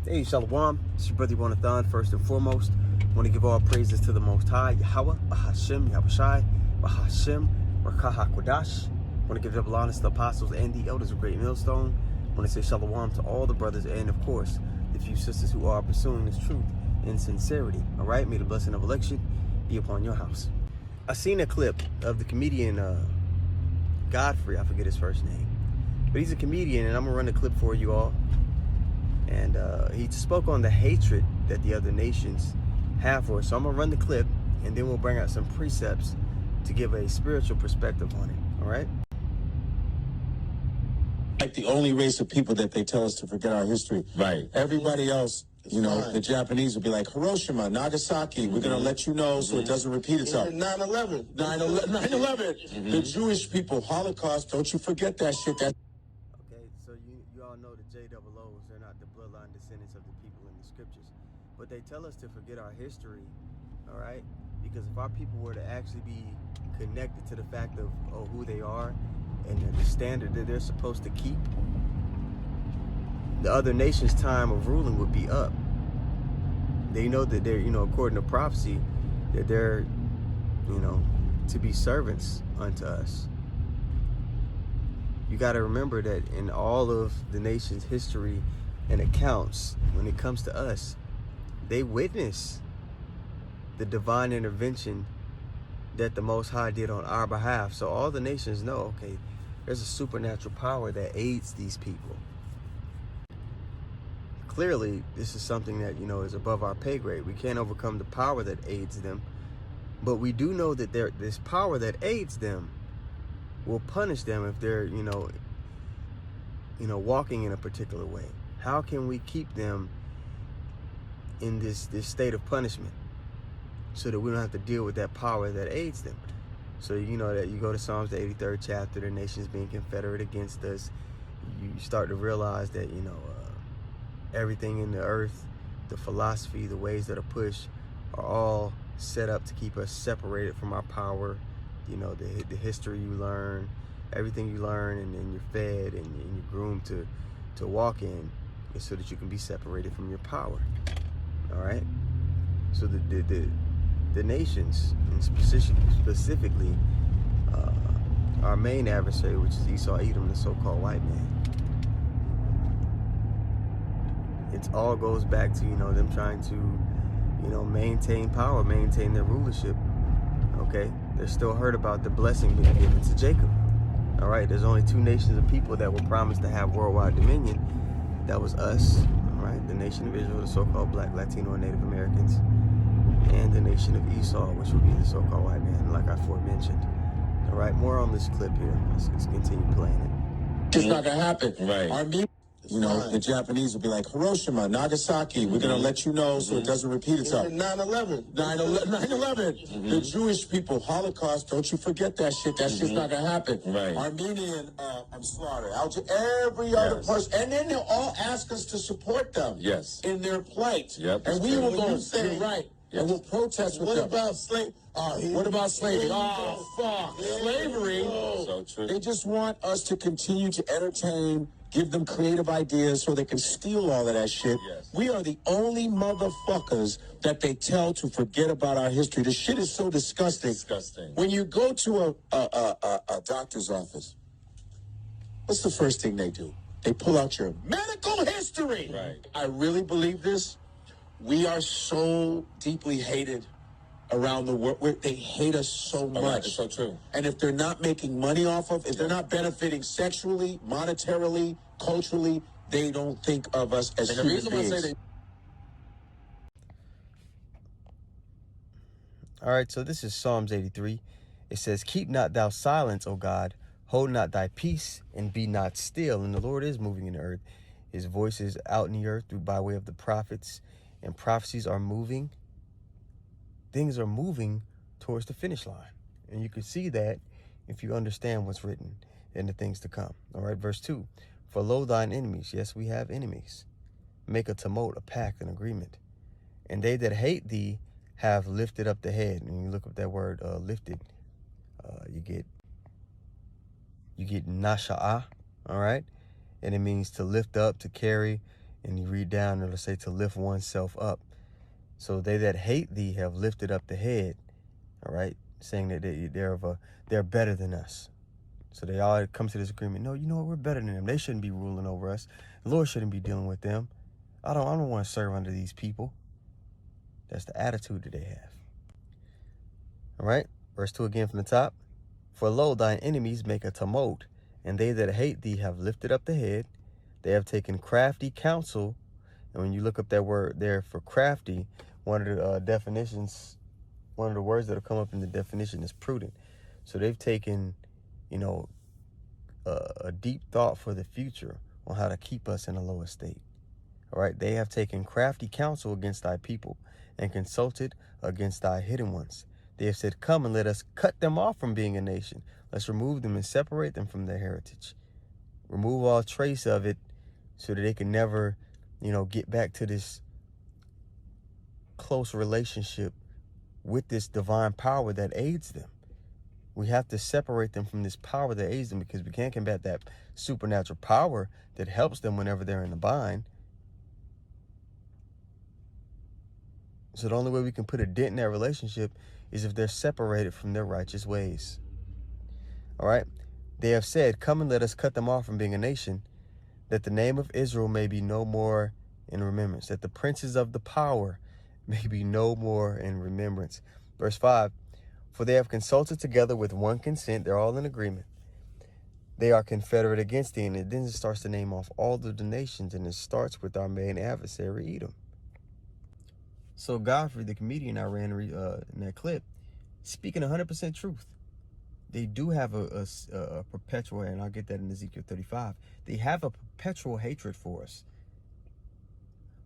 Hey, Shalom. It's your brother Jonathan. First and foremost, I want to give all praises to the Most High, Yahweh, Bahashem, Yahushai, Bahashem, Rakah HaKodash. I want to give double honors to the apostles and the elders of Great Millstone. I want to say Shalom to all the brothers and, of course, the few sisters who are pursuing this truth in sincerity. All right? May the blessing of election be upon your house. I seen a clip of the comedian Godfrey. I forget his first name. But he's a comedian, and I'm going to run the clip for you all. And he spoke on the hatred that the other nations have for us. So I'm going to run the clip, and then we'll bring out some precepts to give a spiritual perspective on it. All right? Like the only race of people that they tell us to forget our history. Right. Everybody else, you know, the Japanese will be like, Hiroshima, Nagasaki, we're going to let you know so it doesn't repeat itself. 9/11. 9/11. The Jewish people, Holocaust, don't you forget that shit. Okay, so you all know the JOOs, they're not the bloodline descendants of the people in the scriptures. But they tell us to forget our history, all right? Because if our people were to actually be connected to the fact of who they are and the standard that they're supposed to keep, the other nations' time of ruling would be up. They know that they're, according to prophecy, that they're, to be servants unto us. You got to remember that in all of the nation's history and accounts, when it comes to us, they witness the divine intervention that the Most High did on our behalf. So all the nations know, okay, there's a supernatural power that aids these people. Clearly, this is something that, is above our pay grade. We can't overcome the power that aids them. But we do know that this power that aids them will punish them if they're, walking in a particular way. How can we keep them in this state of punishment so that we don't have to deal with that power that aids them? So you know that you go to Psalms, the 83rd chapter, the nations being confederate against us. You start to realize that, everything in the earth, the philosophy, the ways that are pushed are all set up to keep us separated from our power. The history you learn, everything you learn, and then you're fed and you're groomed to walk in, is so that you can be separated from your power. All right. So the nations, and specifically our main adversary, which is Esau, Edom, the so-called white man. It all goes back to them trying to maintain power, maintain their rulership. Okay, they're still hurt about the blessing being given to Jacob. All right, there's only two nations of people that were promised to have worldwide dominion. That was us, all right, the nation of Israel, the so-called Black, Latino, and Native Americans, and the nation of Esau, which would be the so-called white man, like I aforementioned. All right, more on this clip here. Let's continue playing it. It's not going to happen. Right. The Japanese will be like, Hiroshima, Nagasaki, we're going to let you know so it doesn't repeat itself. 9/11. 9/11. The Jewish people, Holocaust, don't you forget that shit. That shit's not going to happen. Right. Armenian slaughter, every other person. And then they'll all ask us to support them in their plight. Yep. And we will go, you're right. Yes. And we'll protest with them. What about slavery? What about slavery? Oh, fuck. Slavery. So true. They just want us to continue to entertain, give them creative ideas so they can steal all of that shit. Yes. We are the only motherfuckers that they tell to forget about our history. The shit is so disgusting. Disgusting. When you go to a doctor's office, what's the first thing they do? They pull out your medical history. Right. I really believe this. We are so deeply hated around the world. They hate us so much. Right, it's so true. And if they're not making money off of, if they're not benefiting sexually, monetarily, culturally, they don't think of us as human beings. And the reason why I say All right, so this is Psalms 83. It says, "Keep not thou silence, O God, hold not thy peace, and be not still." And the Lord is moving in the earth. His voice is out in the earth by way of the prophets, and prophecies are moving. Things are moving towards the finish line. And you can see that if you understand what's written in the things to come. All right, verse 2. "For lo, thine enemies," yes, we have enemies, "make a tumult, a pact, an agreement. And they that hate thee have lifted up the head." And you look up that word lifted, you get nasha'ah, all right? And it means to lift up, to carry, And you read down, it'll say to lift oneself up. So they that hate thee have lifted up the head. All right, saying that they're better than us. So they all come to this agreement. No, you know what? We're better than them. They shouldn't be ruling over us. The Lord shouldn't be dealing with them. I don't want to serve under these people. That's the attitude that they have. All right, verse 2 again from the top. For lo, thine enemies make a tumult, and they that hate thee have lifted up the head. They have taken crafty counsel. And when you look up that word there for crafty, one of the definitions, one of the words that'll come up in the definition is prudent. So they've taken, a deep thought for the future on how to keep us in a lower state. All right, they have taken crafty counsel against thy people and consulted against thy hidden ones. They have said, come and let us cut them off from being a nation. Let's remove them and separate them from their heritage. Remove all trace of it so that they can never, get back to this close relationship with this divine power that aids them. We have to separate them from this power that aids them, because we can't combat that supernatural power that helps them whenever they're in a bind. So the only way we can put a dent in that relationship is if they're separated from their righteous ways. All right. They have said, come and let us cut them off from being a nation, that the name of Israel may be no more in remembrance, that the princes of the power may be no more in remembrance. Verse 5, for they have consulted together with one consent. They're all in agreement. They are confederate against thee. And it then starts to name off all of the nations, and it starts with our main adversary, Edom. So Godfrey, the comedian I ran in that clip, speaking 100% truth. They do have a perpetual, and I'll get that in Ezekiel 35. They have a perpetual hatred for us.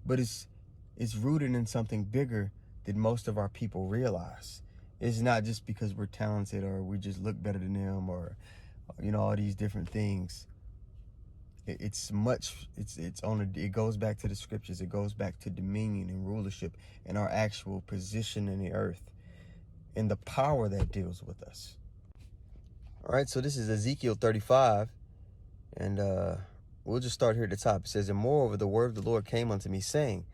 But it's rooted in something bigger than most of our people realize. It's not just because we're talented or we just look better than them or, all these different things. It goes back to the scriptures. It goes back to dominion and rulership and our actual position in the earth and the power that deals with us. All right, so this is Ezekiel 35, and we'll just start here at the top. It says, and moreover, the word of the Lord came unto me, saying,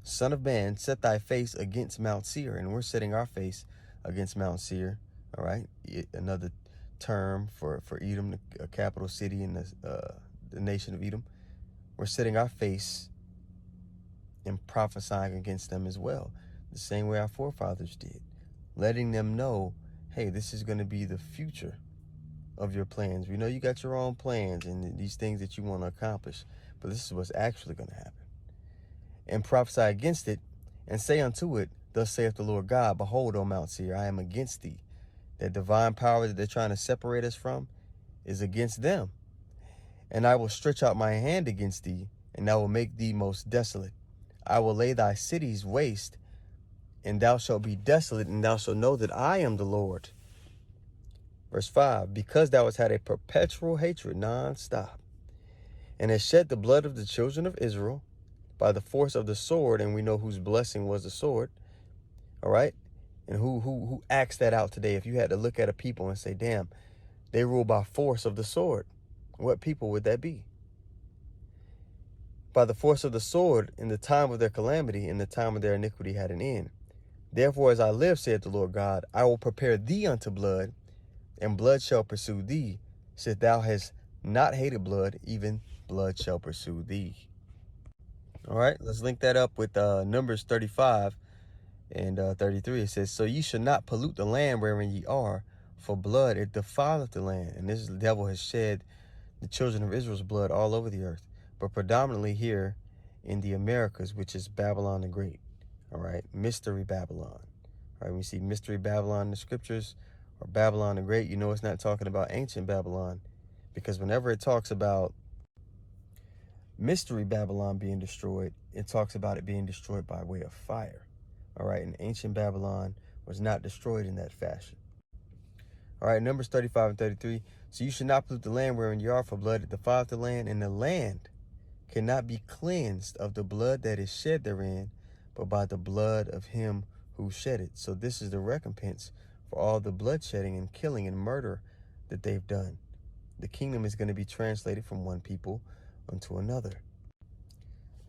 Son of man, set thy face against Mount Seir. And we're setting our face against Mount Seir, all right? Another term for Edom, a capital city in the nation of Edom. We're setting our face and prophesying against them as well, the same way our forefathers did, letting them know, hey, this is going to be the future of your plans. We know you got your own plans and these things that you want to accomplish, but this is what's actually going to happen. And prophesy against it, and say unto it, thus saith the Lord God, behold, O Mount Seir, I am against thee. That divine power that they're trying to separate us from is against them. And I will stretch out my hand against thee, and I will make thee most desolate. I will lay thy cities waste, and thou shalt be desolate, and thou shalt know that I am the Lord. Verse 5, because thou hast had a perpetual hatred non-stop, and hast shed the blood of the children of Israel by the force of the sword, and we know whose blessing was the sword, all right? And who acts that out today? If you had to look at a people and say, damn, they rule by force of the sword, what people would that be? By the force of the sword, in the time of their calamity, in the time of their iniquity had an end. Therefore, as I live, saith the Lord God, I will prepare thee unto blood, and blood shall pursue thee. Since thou hast not hated blood, even blood shall pursue thee. All right, let's link that up with Numbers 35 and 33. It says, so ye shall not pollute the land wherein ye are, for blood it defileth the land. And this devil has shed the children of Israel's blood all over the earth, but predominantly here in the Americas, which is Babylon the Great. All right, Mystery Babylon. All right, when you see Mystery Babylon in the scriptures, or Babylon the Great, you know it's not talking about ancient Babylon, because whenever it talks about Mystery Babylon being destroyed, it talks about it being destroyed by way of fire. All right, and ancient Babylon was not destroyed in that fashion. All right, Numbers 35 and 33. So you should not pollute the land wherein you are, for blood it defileth the land, and the land cannot be cleansed of the blood that is shed therein, but by the blood of him who shed it. So this is the recompense for all the bloodshedding and killing and murder that they've done. The kingdom is going to be translated from one people unto another.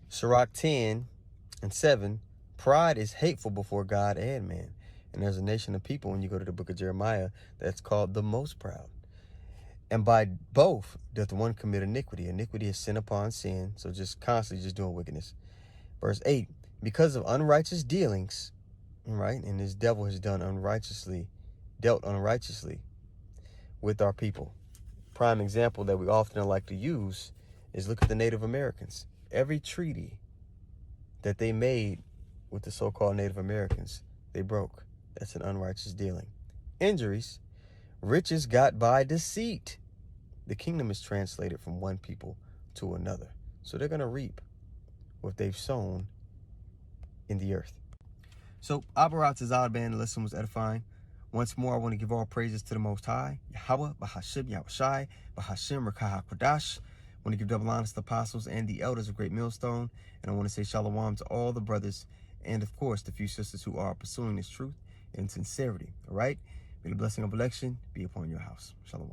Sirach 10:7, pride is hateful before God and man. And there's a nation of people, when you go to the book of Jeremiah, that's called the most proud. And by both doth one commit iniquity. Iniquity is sin upon sin, so just constantly just doing wickedness. Verse 8, because of unrighteous dealings, right, and this devil has dealt unrighteously with our people. Prime example that we often like to use is look at the Native Americans. Every treaty that they made with the so-called Native Americans, they broke. That's an unrighteous dealing. Injuries, riches got by deceit. The kingdom is translated from one people to another. So they're going to reap what they've sown in the earth. So Abarat Zazad Band, lesson was edifying. Once more, I want to give all praises to the Most High, Yahweh, Bahashim, Yahushai, Bahashim, Rakah HaKodash. I want to give double honors to the apostles and the elders of Great Millstone. And I want to say shalom to all the brothers and, of course, the few sisters who are pursuing this truth in sincerity. All right? May the blessing of election be upon your house. Shalom.